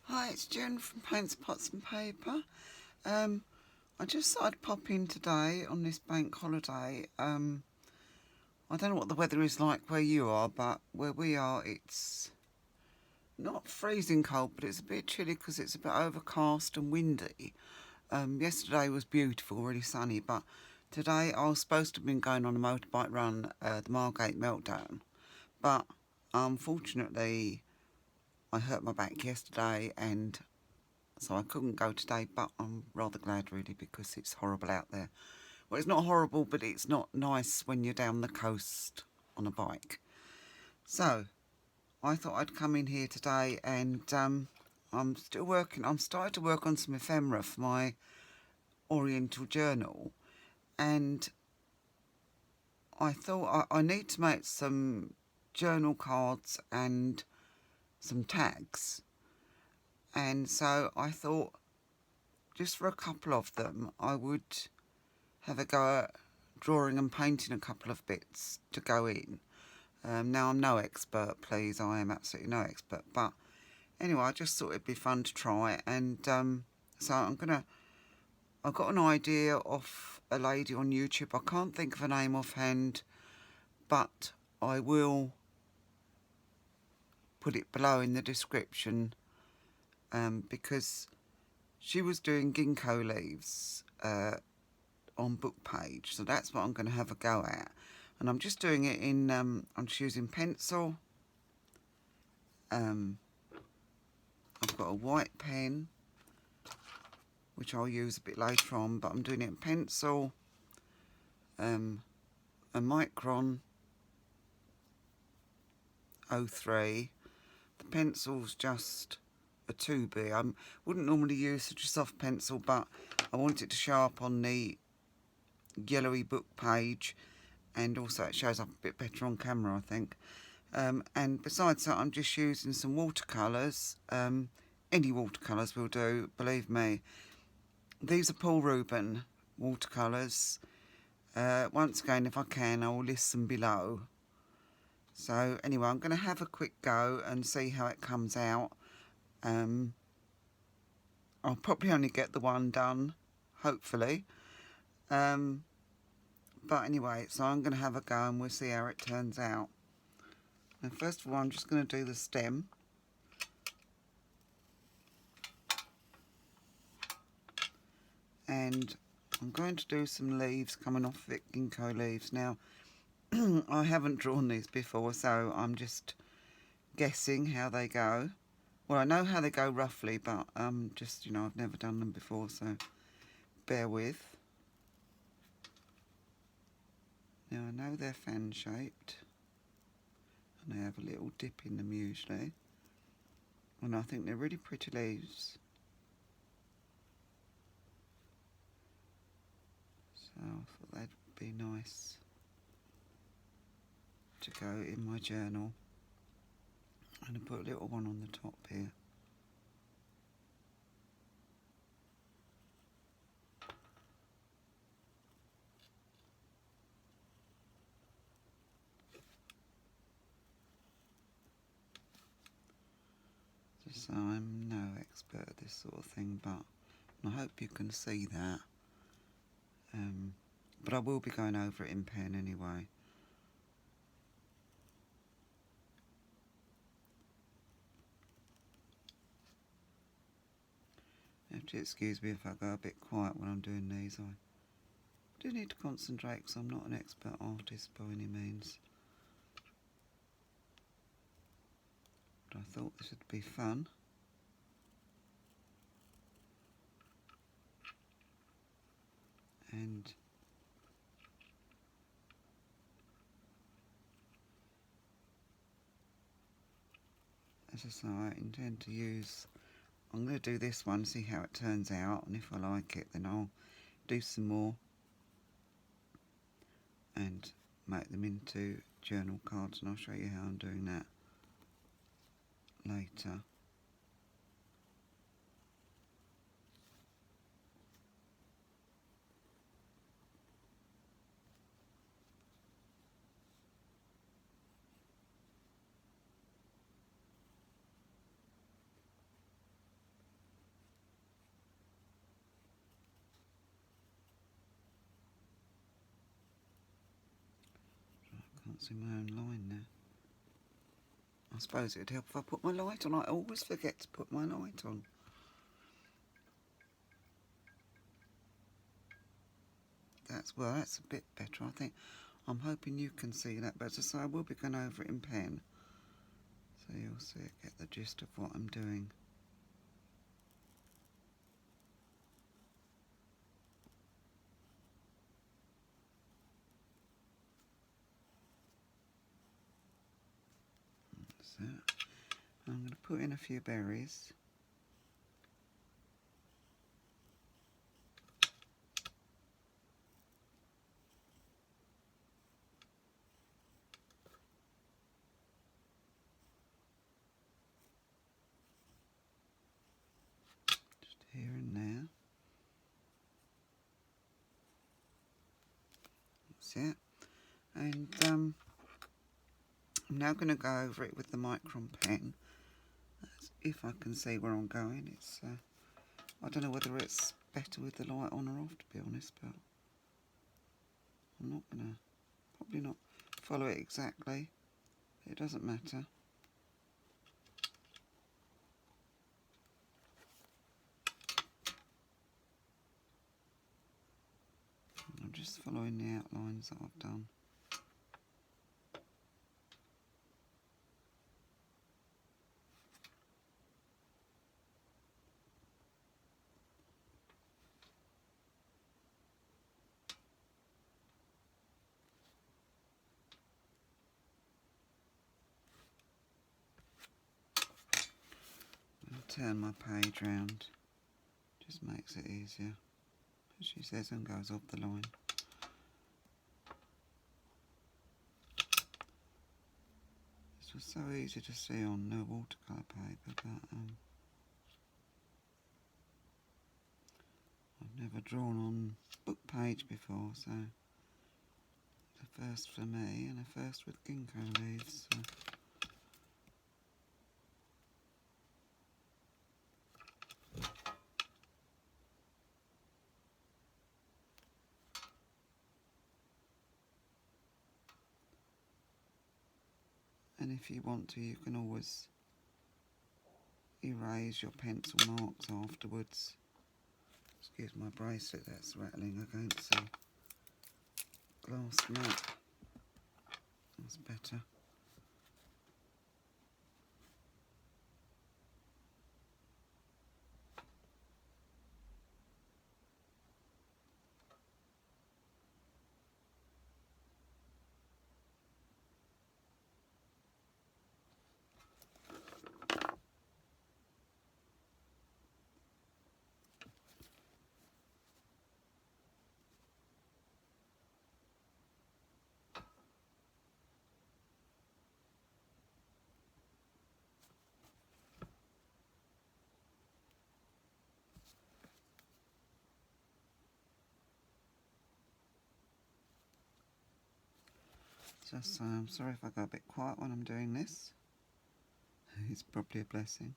Hi, it's Jen from Paintspotsandpaper. I just thought I'd pop in today on this bank holiday. I don't know what the weather is like where you are, but where we are, it's not freezing cold, but it's a bit chilly because it's a bit overcast and windy. Yesterday was beautiful, really sunny, but today I was supposed to have been going on a motorbike run, the Margate Meltdown, but unfortunately I hurt my back yesterday and so I couldn't go today, but I'm rather glad really because it's horrible out there. Well, it's not horrible, but it's not nice when you're down the coast on a bike. So I thought I'd come in here today and I'm still working. I'm starting to work on some ephemera for my Oriental journal, and I thought I need to make some journal cards and some tags. And so I thought just for a couple of them I would have a go at drawing and painting a couple of bits to go in. Now I'm no expert, please, I am absolutely no expert, but anyway, I just thought it'd be fun to try, and so I've got an idea of a lady on YouTube. I can't think of her name offhand, but I will put it below in the description, because she was doing ginkgo leaves on book page, so that's what I'm going to have a go at. And I'm just doing it in I'm just using pencil. I've got a white pen which I'll use a bit later on, but I'm doing it in pencil, a Micron 03. The pencil's just a 2B. I wouldn't normally use such a soft pencil, but I want it to show up on the yellowy book page, and also it shows up a bit better on camera, I think. And besides that, I'm just using some watercolours. Any watercolours will do, believe me. These are Paul Rubin watercolours. Once again, if I can, I will list them below. So anyway, I'm going to have a quick go and see how it comes out. I'll probably only get the one done, hopefully. But anyway, so I'm going to have a go and we'll see how it turns out. And first of all, I'm just going to do the stem. And I'm going to do some leaves coming off of it, ginkgo leaves. Now, I haven't drawn these before, so I'm just guessing how they go. Well, I know how they go roughly, but just, I've never done them before, so bear with. Now, I know they're fan-shaped, and they have a little dip in them usually. And I think they're really pretty leaves. So I thought they'd be nice to go in my journal. And I put a little one on the top here. So I'm no expert at this sort of thing, but I hope you can see that. But I will be going over it in pen anyway. You have to excuse me if I go a bit quiet when I'm doing these. I do need to concentrate because I'm not an expert artist by any means. But I thought this would be fun. And as I say, I intend to use, I'm going to do this one, see how it turns out, and if I like it then I'll do some more and make them into journal cards, and I'll show you how I'm doing that later. Can't see my own line now. I suppose it would help if I put my light on. I always forget to put my light on. That's a bit better, I think. I'm hoping you can see that better. So I will be going over it in pen. So you'll see it, get the gist of what I'm doing. So I'm going to put in a few berries. Just here and there. That's it. And I'm now going to go over it with the Micron pen. That's if I can see where I'm going. It's I don't know whether it's better with the light on or off, to be honest, but I'm not going to, probably not follow it exactly. It doesn't matter. I'm just following the outlines that I've done. Turn my page round, just makes it easier, as she says, and goes off the line. This was so easy to see on the watercolour paper, but I've never drawn on book page before, so it's a first for me and a first with ginkgo leaves. So. And if you want to, you can always erase your pencil marks afterwards. Excuse my bracelet, that's rattling against the glass mat. That's better. Just I'm sorry if I go a bit quiet when I'm doing this. It's probably a blessing.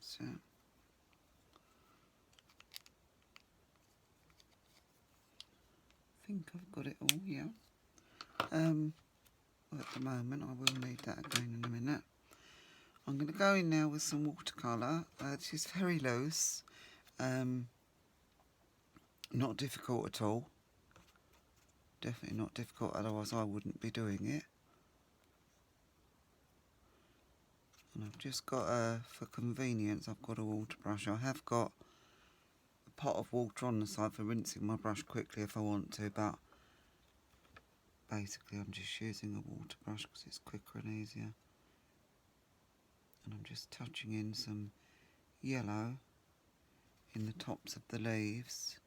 So I think I've got it all, yeah. Well, at the moment, I will need that again in a minute. I'm going to go in now with some watercolour. This is very loose, not difficult at all. Definitely not difficult, otherwise I wouldn't be doing it. And I've just got, for convenience, I've got a water brush. I have got a pot of water on the side for rinsing my brush quickly if I want to, but basically I'm just using a water brush because it's quicker and easier. And I'm just touching in some yellow in the tops of the leaves.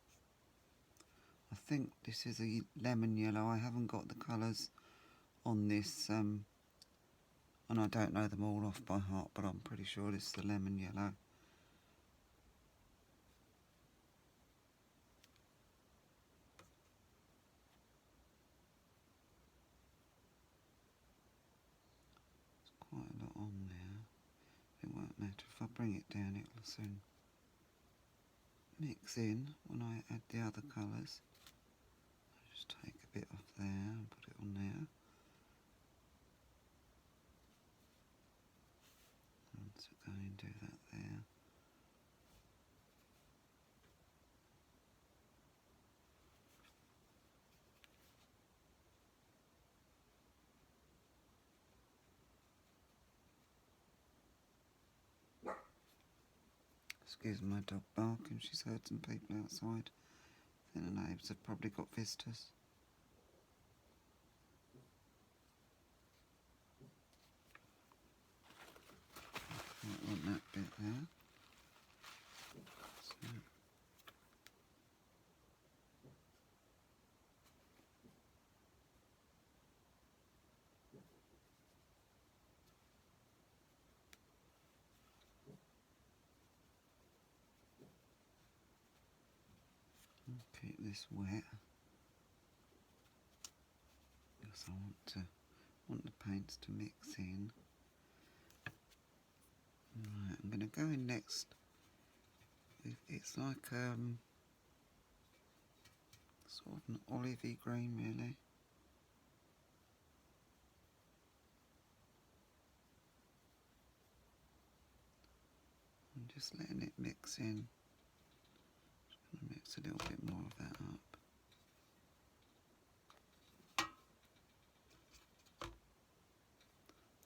I think this is a lemon yellow. I haven't got the colours on this, and I don't know them all off by heart, but I'm pretty sure this is the lemon yellow. There's quite a lot on there. It won't matter. If I bring it down, it will soon mix in when I add the other colours. I'll just take a bit off there and put it on there. So go and do that there. Excuse my dog barking, she's heard some people outside. I think the neighbours have probably got visitors. I want that bit there. So. Keep this wet because I want the paints to mix in. Right, I'm going to go in next. It's like sort of an olivey green, really. I'm just letting it mix in. Just going to mix a little bit more of that up.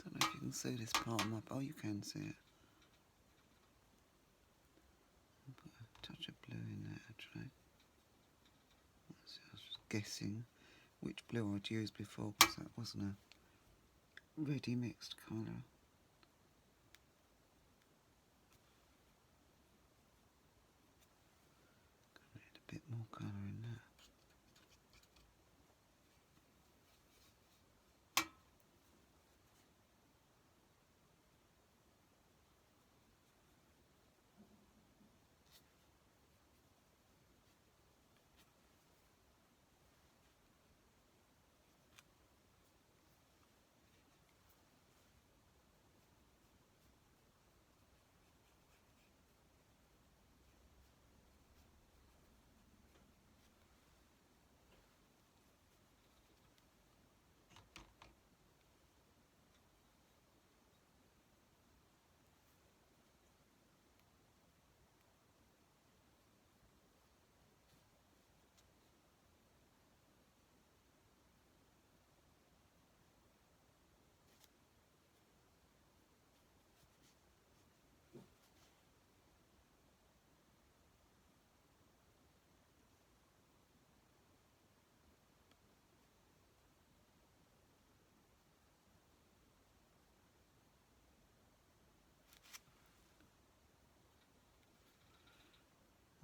Don't know if you can see this part of my... Oh, you can see it. I'll put a touch of blue in there, actually. I was just guessing which blue I'd used before, because that wasn't a ready mixed colour. Need a bit more colour in there.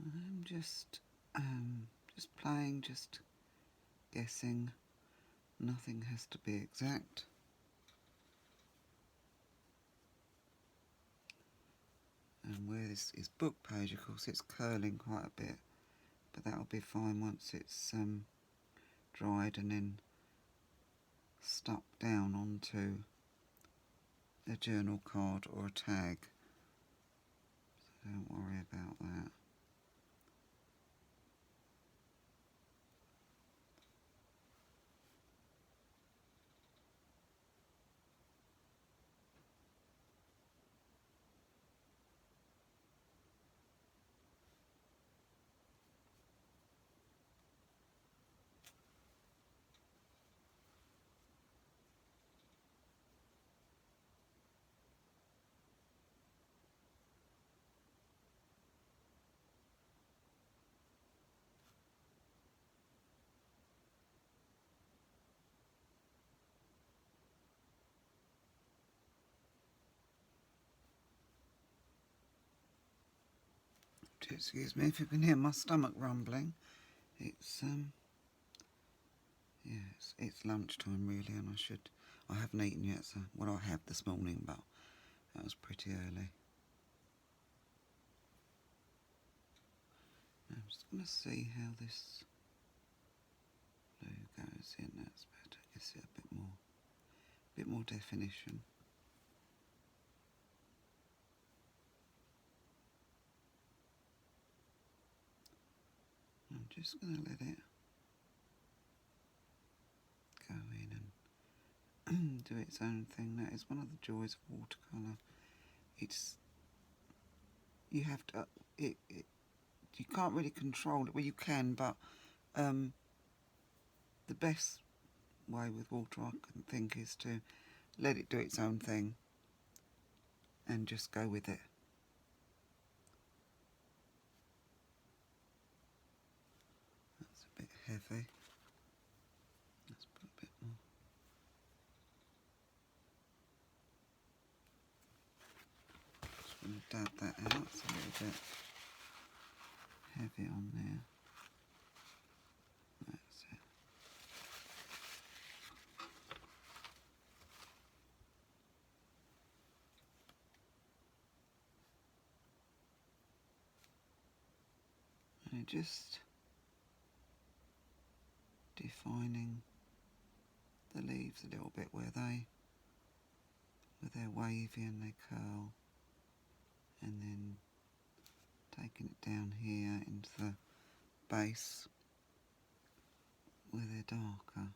I'm just playing, just guessing. Nothing has to be exact. And where this is book page, of course, it's curling quite a bit, but that'll be fine once it's dried and then stuck down onto a journal card or a tag. So don't worry about that. Excuse me if you can hear my stomach rumbling. It's yeah, it's lunchtime really, and I haven't eaten yet, so what I had this morning, but that was pretty early. I'm just going to see how this blue goes in. That's better. You see a bit more definition. I'm just going to let it go in and do its own thing. That is one of the joys of watercolour. You have to you can't really control it. Well, you can, but the best way with water I can think is to let it do its own thing and just go with it. That's a bit heavy. Let's put a bit more. Just going to dab that out. It's a little bit heavy on there. That's it. And just defining the leaves a little bit where they're wavy and they curl, and then taking it down here into the base where they're darker.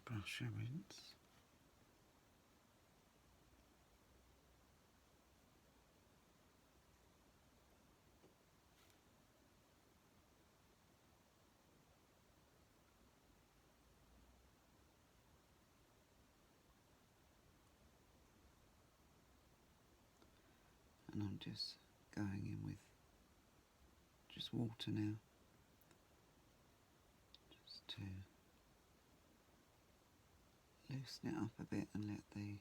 Brush and rinse. And I'm just going in with just water now, just to loosen it up a bit and let the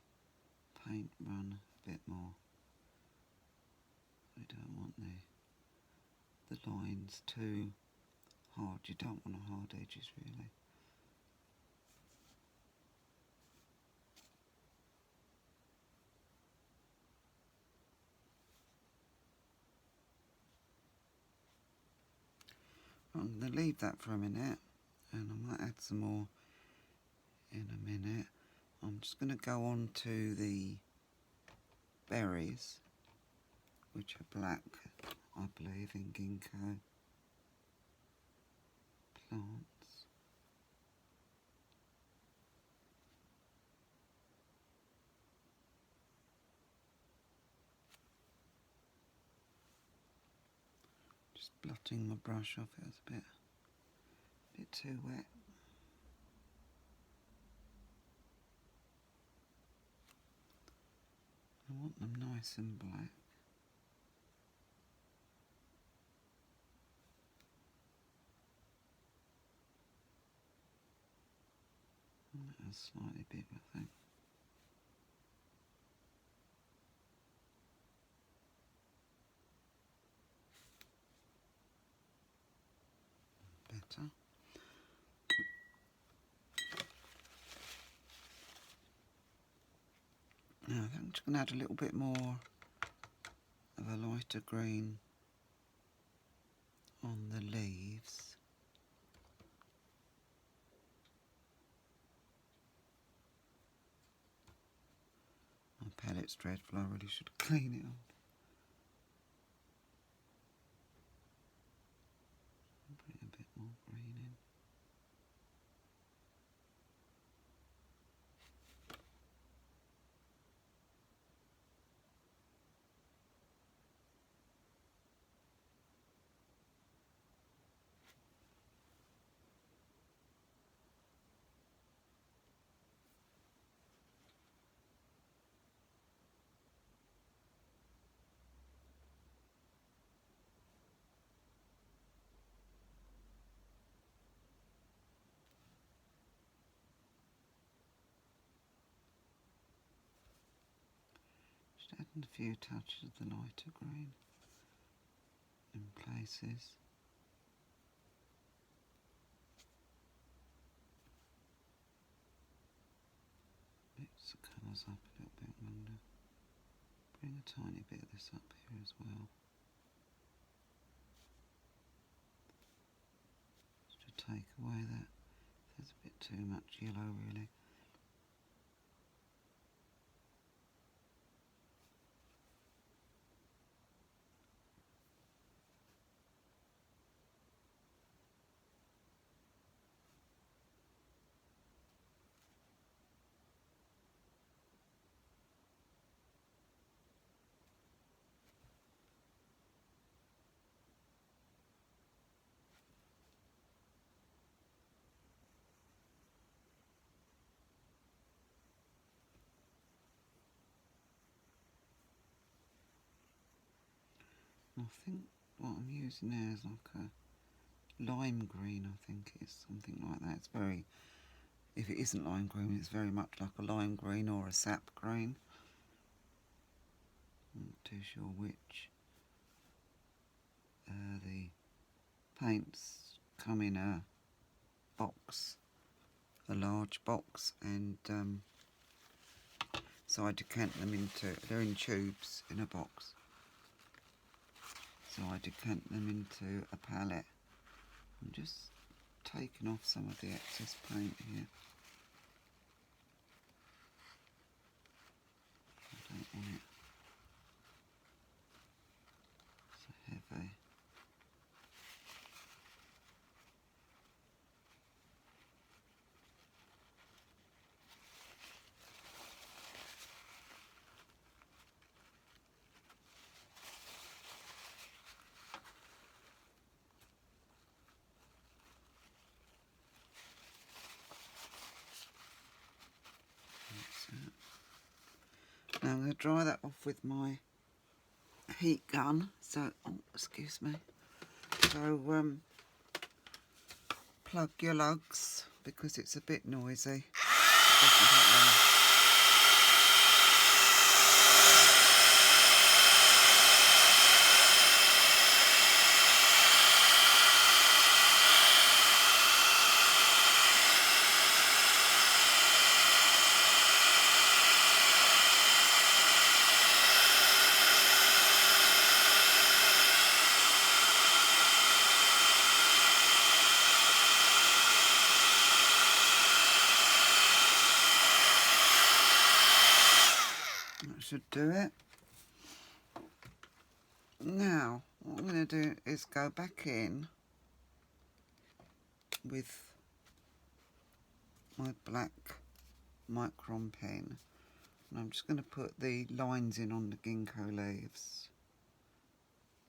paint run a bit more. We don't want the lines too hard. You don't want hard edges really. I'm going to leave that for a minute, and I might add some more in a minute. I'm just going to go on to the berries, which are black, I believe, in Ginkgo plants. Just blotting my brush off, it was a bit too wet. I want them nice and black. That was slightly big, I think. Better. just going to add a little bit more of a lighter green on the leaves. My palette's dreadful, I really should clean it off. Bring a bit more green in. Just adding a few touches of the lighter green in places. Mix the colours up a little bit. I'm going to bring a tiny bit of this up here as well. Just to take away that. There's a bit too much yellow really. I think what I'm using there is like a lime green, I think it is, something like that. It's very, if it isn't lime green, it's very much like a lime green or a sap green. I'm not too sure which. The paints come in a box, a large box, and so I decant them into, they're in tubes in a box. So I decant them into a palette. I'm just taking off some of the excess paint here. I don't want it so heavy. Now I'm going to dry that off with my heat gun. So, oh, excuse me. So, plug your lugs because it's a bit noisy. Should do it. Now what I'm going to do is go back in with my black micron pen, and I'm just going to put the lines in on the ginkgo leaves.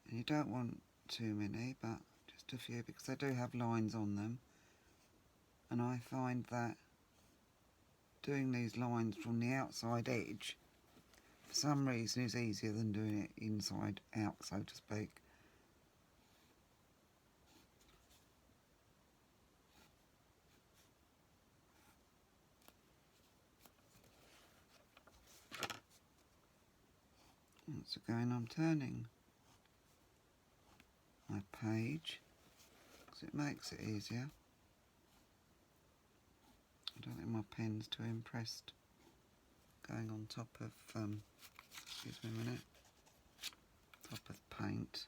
And you don't want too many, but just a few, because they do have lines on them, and I find that doing these lines from the outside edge for some reason is easier than doing it inside out, so to speak. Once again I'm turning my page because it makes it easier. I don't think my pen's too impressed going on top of, excuse me a minute, top of paint.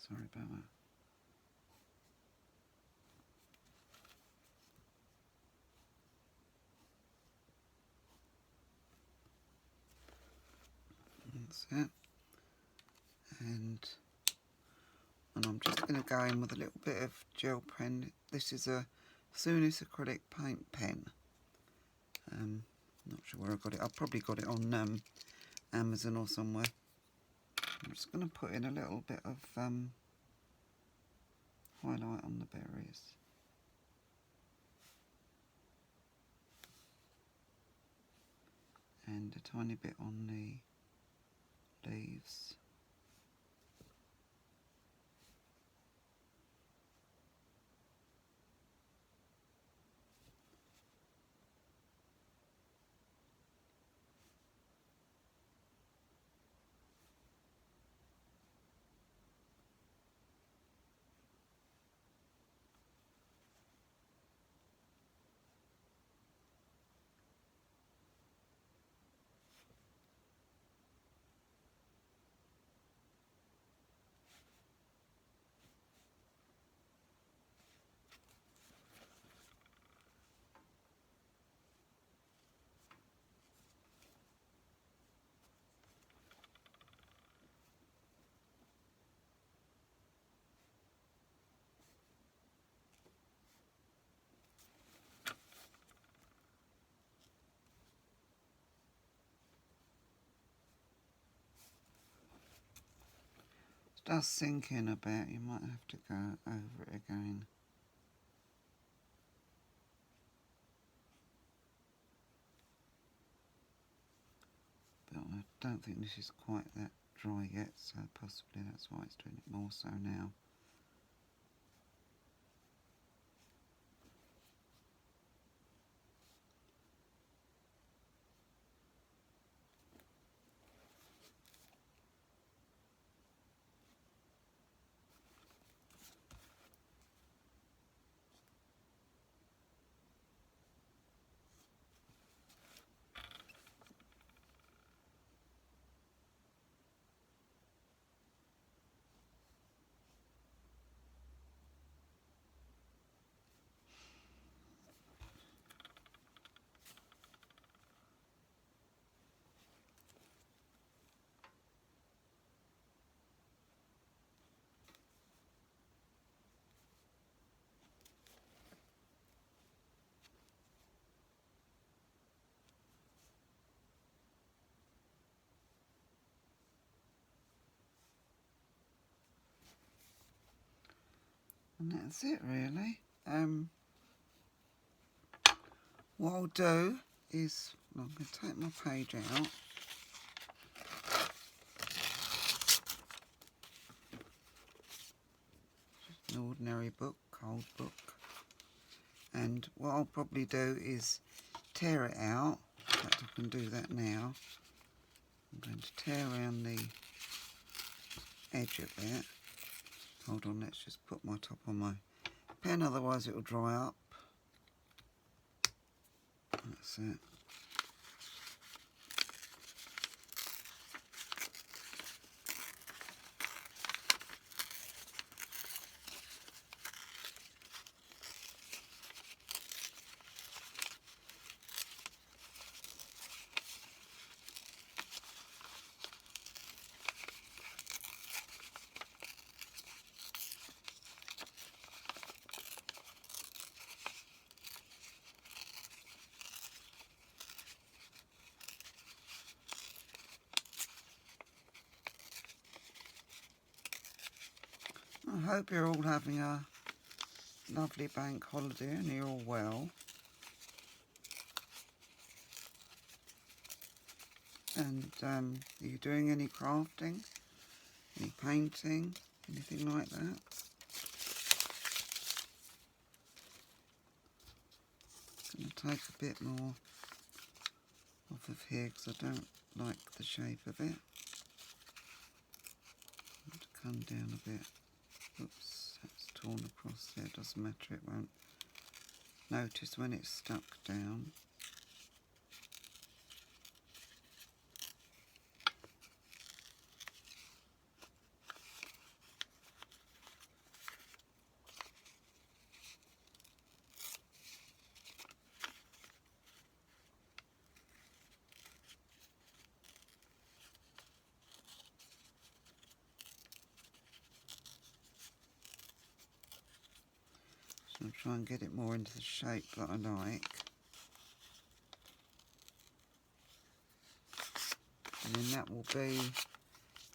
Sorry about that. That's it. And I'm just going to go in with a little bit of gel pen. This is a Sunis acrylic paint pen. Not sure where I got it. I probably got it on Amazon or somewhere. I'm just going to put in a little bit of highlight on the berries. And a tiny bit on the leaves. It does sink in a bit, you might have to go over it again. But I don't think this is quite that dry yet, so possibly that's why it's doing it more so now. And that's it really. What I'll do is, I'm going to take my page out. Just an ordinary book, cold book. And what I'll probably do is tear it out. In fact, I can do that now. I'm going to tear around the edge of it. Hold on, let's just put my top on my pen, otherwise it will dry up. That's it. I hope you're all having a lovely bank holiday and you're all well. And are you doing any crafting, any painting, anything like that? I'm going to take a bit more off of here because I don't like the shape of it. To come down a bit. Oops, that's torn across there. Doesn't matter, it won't notice when it's stuck down. So I'll try and get it more into the shape that I like. And then that will be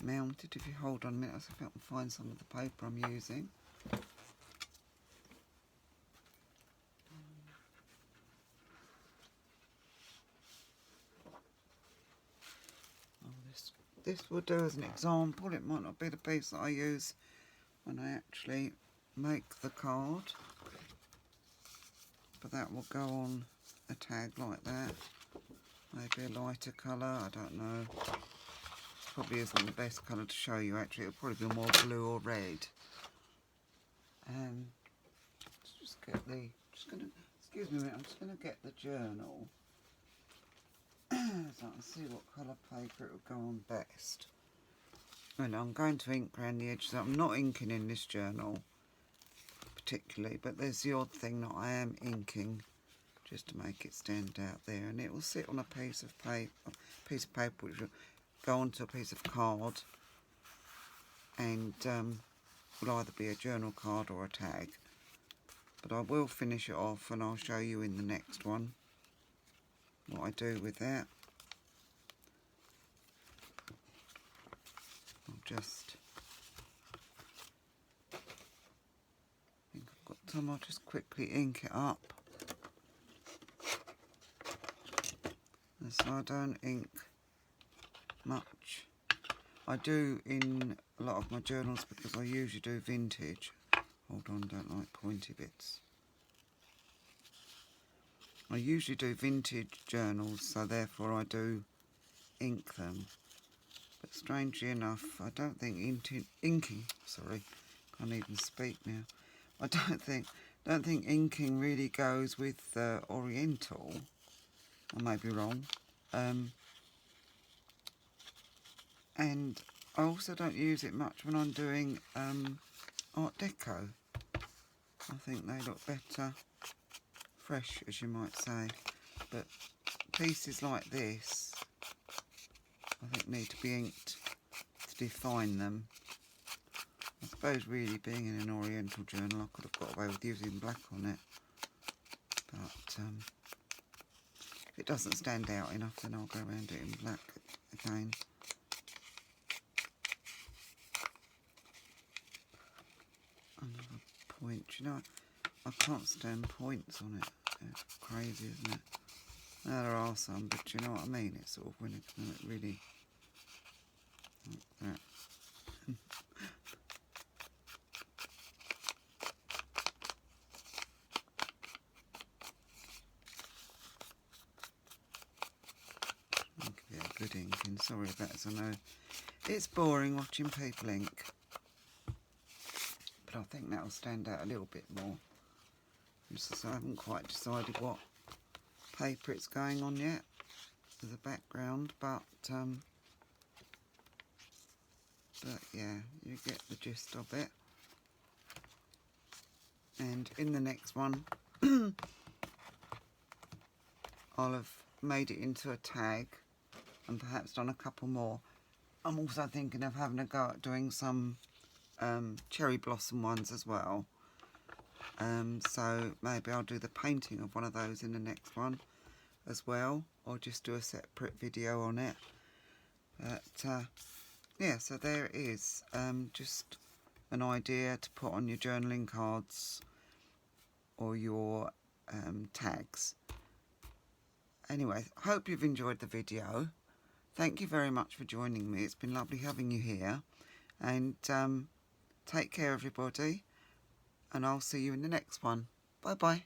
mounted. If you hold on a minute, I'll see if I can find some of the paper I'm using. This will do as an example. It might not be the piece that I use when I actually make the card, but that will go on a tag like that. Maybe a lighter colour, I don't know. Probably isn't the best colour to show you actually. It'll probably be more blue or red. Let's just get the, excuse me a minute, I'm just going to get the journal so I can see what colour paper it will go on best. And I'm going to ink around the edges. I'm not inking in this journal particularly, but there's the odd thing that I am inking just to make it stand out there, and it will sit on a piece of paper which will go onto a piece of card, and will either be a journal card or a tag. But I will finish it off and I'll show you in the next one what I do with that. I think I've got time, I'll just quickly ink it up. And so I don't ink much. I do in a lot of my journals because I usually do vintage. Hold on, don't like pointy bits. I usually do vintage journals, so therefore I do ink them. But strangely enough, I don't think inking, sorry, can't even speak now. I don't think inking really goes with Oriental. I may be wrong. And I also don't use it much when I'm doing Art Deco. I think they look better fresh, as you might say. But pieces like this, I think need to be inked to define them. I suppose really being in an Oriental journal I could have got away with using black on it. But if it doesn't stand out enough, then I'll go around it in black again. Another point, you know, I can't stand points on it. It's crazy, isn't it? Now there are some, but you know what I mean? It's sort of when it really like that. Give it a good inking. Sorry about this. I know it's boring watching people ink, but I think that'll stand out a little bit more. Just I haven't quite decided what paper it's going on yet as a background, but yeah, you get the gist of it. And in the next one I'll have made it into a tag and perhaps done a couple more. I'm also thinking of having a go at doing some cherry blossom ones as well. So maybe I'll do the painting of one of those in the next one as well, or just do a separate video on it. But yeah, so there it is. Just an idea to put on your journaling cards or your tags. Anyway, hope you've enjoyed the video. Thank you very much for joining me. It's been lovely having you here. And take care, everybody. And I'll see you in the next one. Bye bye.